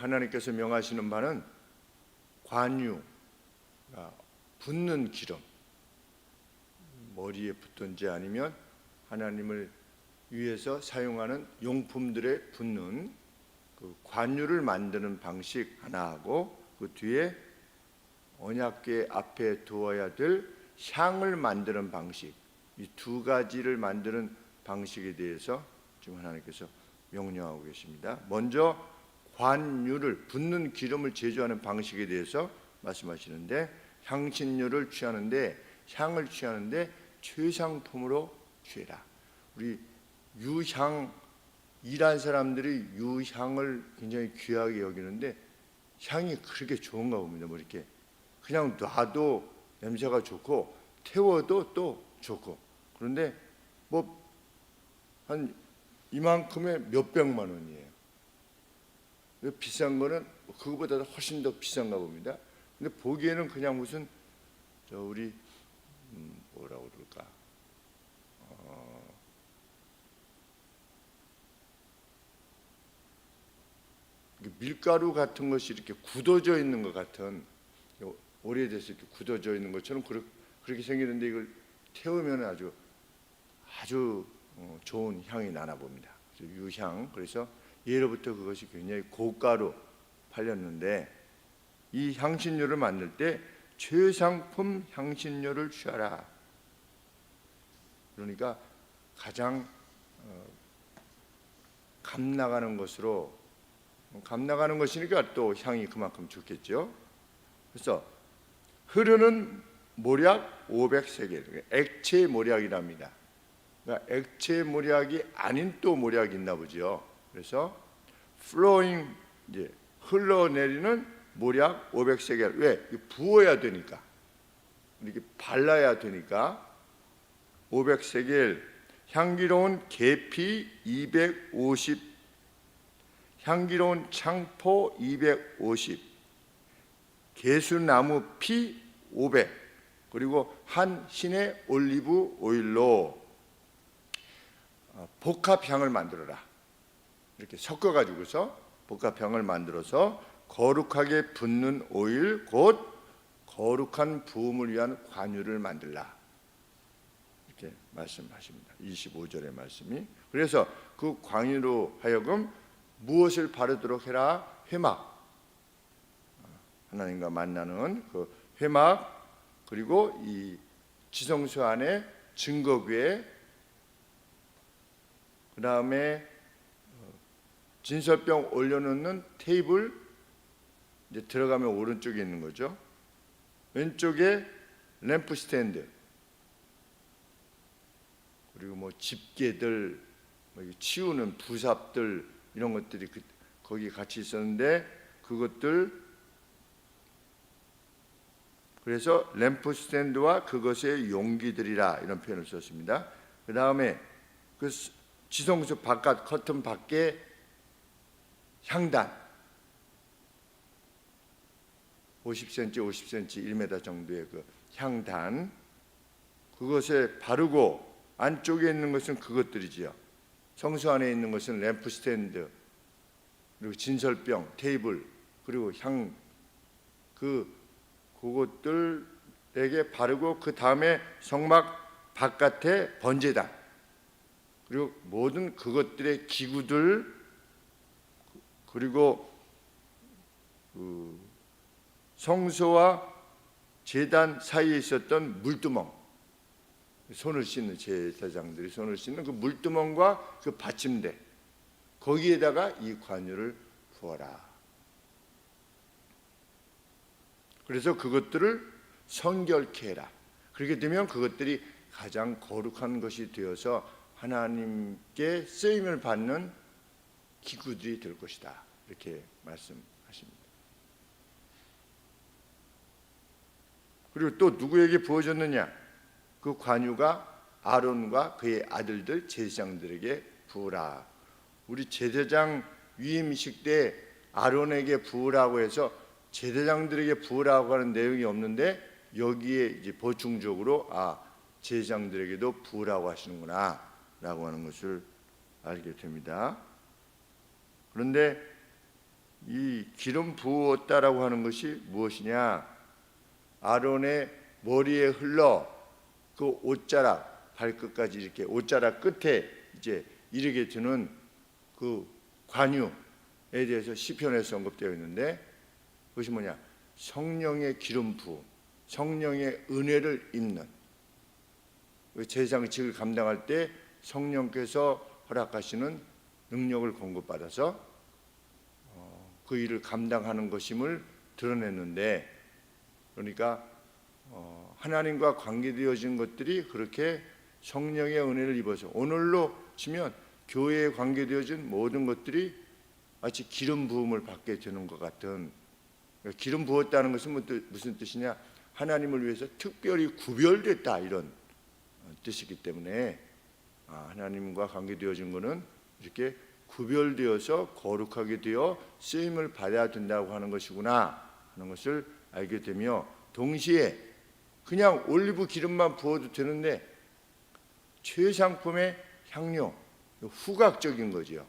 하나님께서 명하시는 바는 관유, 붓는 기름, 머리에 붓든지 아니면 하나님을 위해서 사용하는 용품들에 붓는 그 관유를 만드는 방식 하나 하고, 그 뒤에 언약궤 앞에 두어야 될 향을 만드는 방식, 이 두 가지를 만드는 방식에 대해서 지금 하나님께서 명령하고 계십니다. 먼저 관유를, 붓는 기름을 제조하는 방식에 대해서 말씀하시는데, 향신료를 취하는데, 향을 취하는데 최상품으로 취해라. 우리 유향, 일한 사람들이 유향을 굉장히 귀하게 여기는데 향이 그렇게 좋은가 봅니다. 뭐 이렇게 그냥 놔도 냄새가 좋고 태워도 또 좋고, 그런데 뭐 한 이만큼에 몇백만 원이에요. 비싼 거는 그거보다 훨씬 더 비싼가 봅니다. 근데 보기에는 그냥 무슨 우리 뭐라고 그럴까, 밀가루 같은 것이 이렇게 굳어져 있는 것 같은, 오래돼서 이렇게 굳어져 있는 것처럼 그렇게 생기는데, 이걸 태우면 아주 좋은 향이 나나 봅니다. 유향. 그래서 예로부터 그것이 굉장히 고가로 팔렸는데, 이 향신료를 만들 때 최상품 향신료를 취하라. 그러니까 가장 감 나가는 것으로, 감 나가는 것이니까 또 향이 그만큼 좋겠죠. 그래서 흐르는 모략 500세겔, 액체 모략이랍니다. 그러니까 액체 모략이 아닌 또 모략이 있나 보죠. 그래서 flowing, 이제 흘러내리는 모략 500세겔. 왜? 부어야 되니까, 이렇게 발라야 되니까 500세겔. 향기로운 계피 250, 향기로운 창포 250, 개수나무 피 500, 그리고 한 신의 올리브 오일로 복합향을 만들어라. 이렇게 섞어가지고서 복합향을 만들어서 거룩하게 붓는 오일, 곧 거룩한 부음을 위한 관유를 만들라. 이렇게 말씀하십니다. 25절의 말씀이. 그래서 그 관유로 하여금 무엇을 바르도록 해라? 회막, 하나님과 만나는 그 회막, 그리고 이 지성소 안에 증거궤, 그 다음에 진설병 올려놓는 테이블, 이제 들어가면 오른쪽에 있는 거죠. 왼쪽에 램프 스탠드, 그리고 뭐 집게들, 치우는 부삽들, 이런 것들이 거기 같이 있었는데, 그것들, 그래서 램프 스탠드와 그것의 용기들이라, 이런 표현을 썼습니다. 그 다음에 그 지성소 바깥 커튼 밖에 향단 50cm, 50cm, 1m 정도의 그 향단, 그것에 바르고, 안쪽에 있는 것은 그것들이지요. 성소 안에 있는 것은 램프 스탠드, 그리고 진설병, 테이블, 그리고 향, 그것들에게 바르고, 그 다음에 성막 바깥에 번제단, 그리고 모든 그것들의 기구들, 그리고 성소와 제단 사이에 있었던 물두멍, 손을 씻는, 제사장들이 손을 씻는 그 물두멍과 그 받침대, 거기에다가 이 관유를 부어라. 그래서 그것들을 성결케 해라. 그렇게 되면 그것들이 가장 거룩한 것이 되어서 하나님께 쓰임을 받는 기구들이 될 것이다. 이렇게 말씀하십니다. 그리고 또 누구에게 부어졌느냐? 그 관유가 아론과 그의 아들들 제사장들에게 부으라. 우리 제사장 위임식 때 아론에게 부으라고 해서 제사장들에게 부으라고 하는 내용이 없는데, 여기에 이제 보충적으로 제사장들에게도 부으라고 하시는구나 라고 하는 것을 알게 됩니다. 그런데 이 기름 부었다라고 하는 것이 무엇이냐? 아론의 머리에 흘러 그 옷자락 발끝까지 이렇게 옷자락 끝에 이제 이르게 되는 그 관유에 대해서 시편에서 언급되어 있는데, 그것이 뭐냐? 성령의 기름 부음, 성령의 은혜를 입는, 제사장직을 감당할 때 성령께서 허락하시는 능력을 공급받아서 그 일을 감당하는 것임을 드러냈는데, 그러니까 하나님과 관계되어진 것들이 그렇게 성령의 은혜를 입어서 오늘로 치면 교회에 관계되어진 모든 것들이 마치 기름 부음을 받게 되는 것 같은, 기름 부었다는 것은 무슨 뜻이냐? 하나님을 위해서 특별히 구별됐다, 이런 뜻이기 때문에 하나님과 관계되어진 것은 이렇게 구별되어서 거룩하게 되어 쓰임을 받아야 된다고 하는 것이구나 하는 것을 알게 되며, 동시에 그냥 올리브 기름만 부어도 되는데 최상품의 향료, 후각적인 거지요.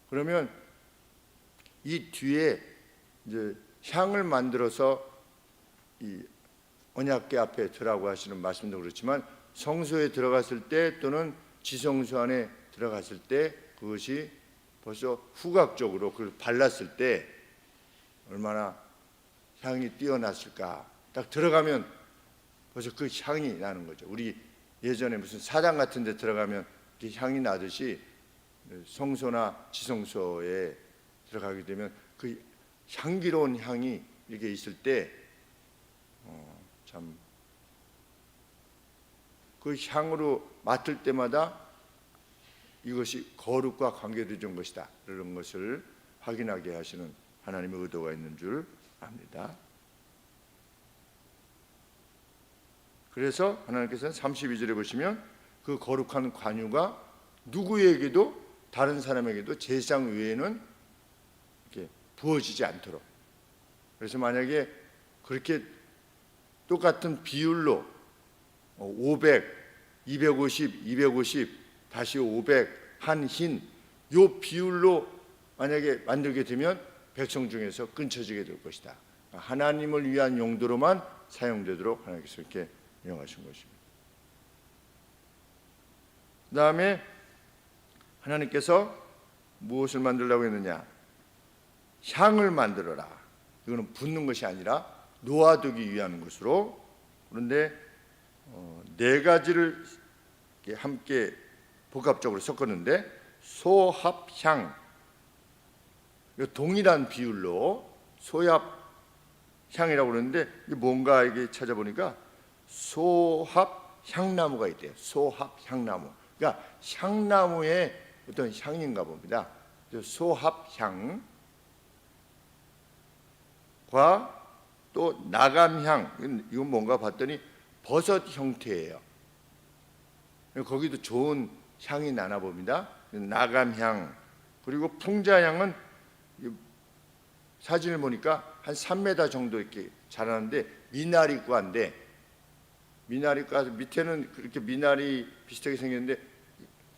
그러면 이 뒤에 이제 향을 만들어서 이 언약궤 앞에 들라고 하시는 말씀도 그렇지만, 성소에 들어갔을 때 또는 지성소 안에 들어갔을 때 그것이 벌써 후각적으로 그걸 발랐을 때 얼마나 향이 뛰어났을까. 딱 들어가면 벌써 그 향이 나는 거죠. 우리 예전에 무슨 사당 같은 데 들어가면 그 향이 나듯이 성소나 지성소에 들어가게 되면 그 향기로운 향이 이렇게 있을 때 참 그 향으로 맡을 때마다 이것이 거룩과 관계되어진 것이다, 이런 것을 확인하게 하시는 하나님의 의도가 있는 줄 압니다. 그래서 하나님께서는 32절에 보시면 그 거룩한 관유가 누구에게도, 다른 사람에게도 제사장 외에는 이렇게 부어지지 않도록, 그래서 만약에 그렇게 똑같은 비율로 500, 250, 250, 다시 500, 한 흰, 요 비율로 만약에 만들게 되면 백성 중에서 끊쳐지게 될 것이다. 하나님을 위한 용도로만 사용되도록 하나님께서 이렇게 명하신 것입니다. 그 다음에 하나님께서 무엇을 만들려고 했느냐? 향을 만들어라. 이거는 붓는 것이 아니라 놓아두기 위한 것으로. 그런데 네 가지를 함께 복합적으로 섞었는데, 소합향, 동일한 비율로 소합향이라고 그러는데, 이게 뭔가 이게 찾아보니까 소합향나무가 있대요. 소합향나무. 그러니까 향나무의 어떤 향인가 봅니다. 소합향과 또 나감향, 이건 뭔가 봤더니 버섯 형태예요. 거기도 좋은 향이 나나 봅니다. 나감향, 그리고 풍자향은 사진을 보니까 한 3m 정도 이렇게 자라는데 미나리과인데, 미나리과 밑에는 그렇게 미나리 비슷하게 생겼는데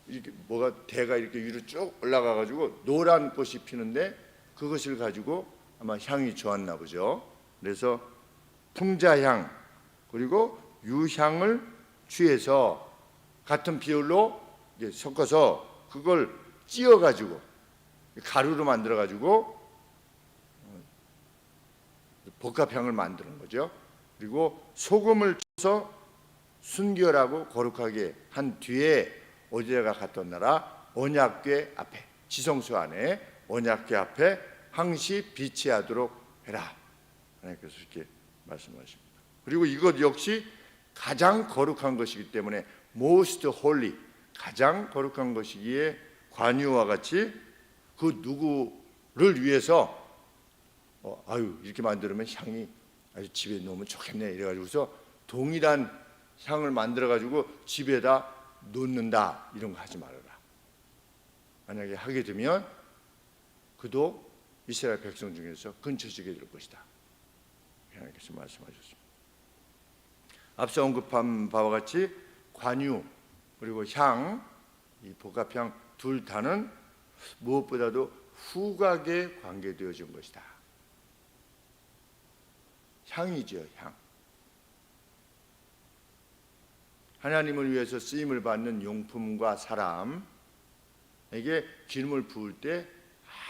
이렇게 뭐가 대가 이렇게 위로 쭉 올라가 가지고 노란 꽃이 피는데, 그것을 가지고 아마 향이 좋았나 보죠. 그래서 풍자향 그리고 유향을 취해서 같은 비율로 섞어서 그걸 찧어 가지고 가루로 만들어 가지고 복합향을 만드는 거죠. 그리고 소금을 쳐서 순결하고 거룩하게 한 뒤에 어디다가 갖다 놔라? 언약궤 앞에, 지성소 안에 언약궤 앞에 항시 비치하도록 해라. 하나님께서 이렇게 말씀하십니다. 그리고 이것 역시 가장 거룩한 것이기 때문에 most holy, 가장 거룩한 것이기에 관유와 같이 그 누구를 위해서 이렇게 만들면 향이 아주 집에 놓으면 좋겠네 이래가지고서 동일한 향을 만들어가지고 집에다 놓는다, 이런 거 하지 말아라. 만약에 하게 되면 그도 이스라엘 백성 중에서 끊쳐지게 될 것이다, 하나님께서 말씀하셨습니다. 앞서 언급한 바와 같이 관유 그리고 향, 이 복합향 둘 다는 무엇보다도 후각에 관계되어진 것이다. 향이죠, 향. 하나님을 위해서 쓰임을 받는 용품과 사람에게 기름을 부을 때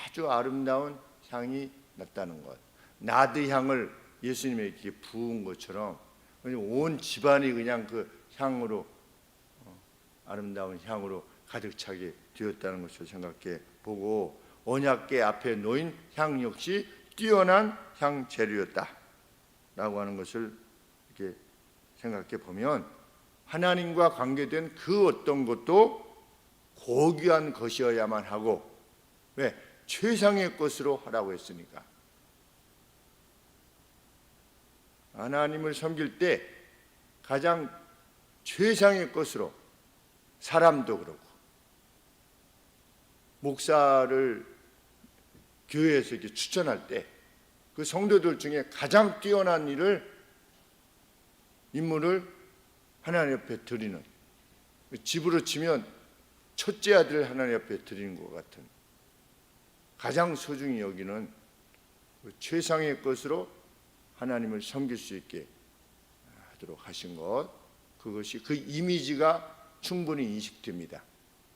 아주 아름다운 향이 났다는 것. 나드 향을 예수님에게 부은 것처럼 온 집안이 그냥 그 향으로 아름다운 향으로 가득 차게 되었다는 것을 생각해 보고, 언약궤 앞에 놓인 향 역시 뛰어난 향 재료였다라고 하는 것을 이렇게 생각해 보면, 하나님과 관계된 그 어떤 것도 고귀한 것이어야만 하고, 왜? 최상의 것으로 하라고 했으니까. 하나님을 섬길 때 가장 최상의 것으로, 사람도 그렇고 목사를 교회에서 이렇게 추천할 때 그 성도들 중에 가장 뛰어난 인물을 하나님 앞에 드리는, 집으로 치면 첫째 아들을 하나님 앞에 드리는 것 같은, 가장 소중히 여기는 최상의 것으로 하나님을 섬길 수 있게 하도록 하신 것, 그것이 그 이미지가 충분히 인식됩니다.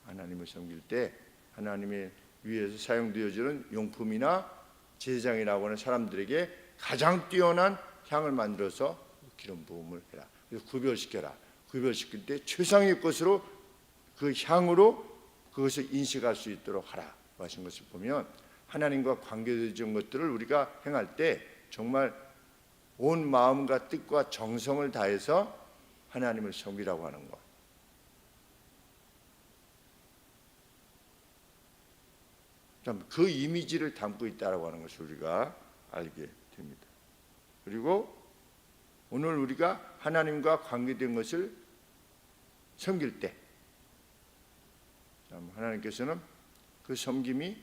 하나님을 섬길 때 하나님의 위해서 사용되어지는 용품이나 제사장이라고 하는 사람들에게 가장 뛰어난 향을 만들어서 기름 부음을 해라. 그래서 구별시켜라. 구별시킬 때 최상의 것으로, 그 향으로 그것을 인식할 수 있도록 하라 하신 것을 보면, 하나님과 관계된 것들을 우리가 행할 때 정말 온 마음과 뜻과 정성을 다해서 하나님을 섬기라고 하는 것. 그 이미지를 담고 있다고 하는 것을 우리가 알게 됩니다. 그리고 오늘 우리가 하나님과 관계된 것을 섬길 때 하나님께서는 그 섬김이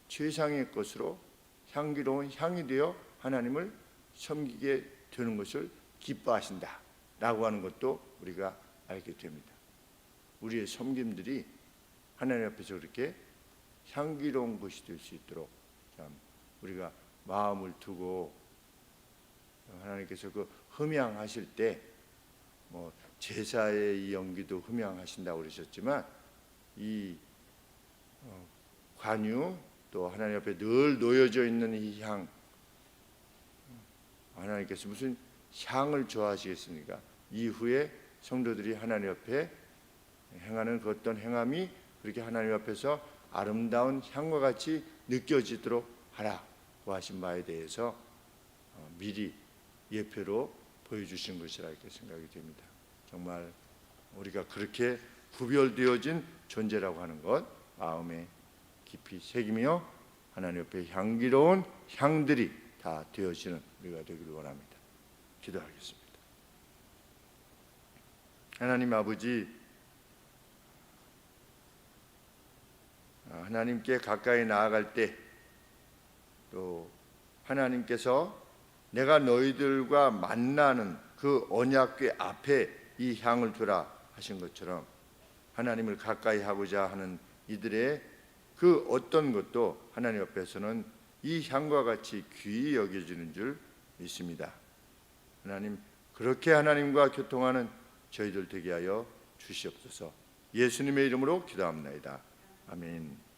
최상의 것으로 향기로운 향이 되어 하나님을 섬기게 되는 것을 기뻐하신다라고 하는 것도 우리가 알게 됩니다. 우리의 섬김들이 하나님 앞에서 그렇게 향기로운 것이 될 수 있도록 우리가 마음을 두고, 하나님께서 그 흠양하실 때 제사의 이 연기도 흠양하신다고 그러셨지만, 이 관유 또 하나님 앞에 늘 놓여져 있는 이 향, 하나님께서 무슨 향을 좋아하시겠습니까? 이후에 성도들이 하나님 앞에 행하는 그 어떤 행함이 그렇게 하나님 앞에서 아름다운 향과 같이 느껴지도록 하라고 하신 바에 대해서 미리 예표로 보여주신 것이라 이렇게 생각이 됩니다. 정말 우리가 그렇게 구별되어진 존재라고 하는 것 마음에 깊이 새기며 하나님 앞에 향기로운 향들이 다 되어지는 우리가 되기를 원합니다. 기도하겠습니다. 하나님 아버지, 하나님께 가까이 나아갈 때 또 하나님께서 내가 너희들과 만나는 그 언약궤 앞에 이 향을 두라 하신 것처럼, 하나님을 가까이 하고자 하는 이들의 그 어떤 것도 하나님 앞에서는 이 향과 같이 귀히 여겨지는 줄 믿습니다. 하나님, 그렇게 하나님과 교통하는 저희들 되게 하여 주시옵소서. 예수님의 이름으로 기도합니다. 아멘.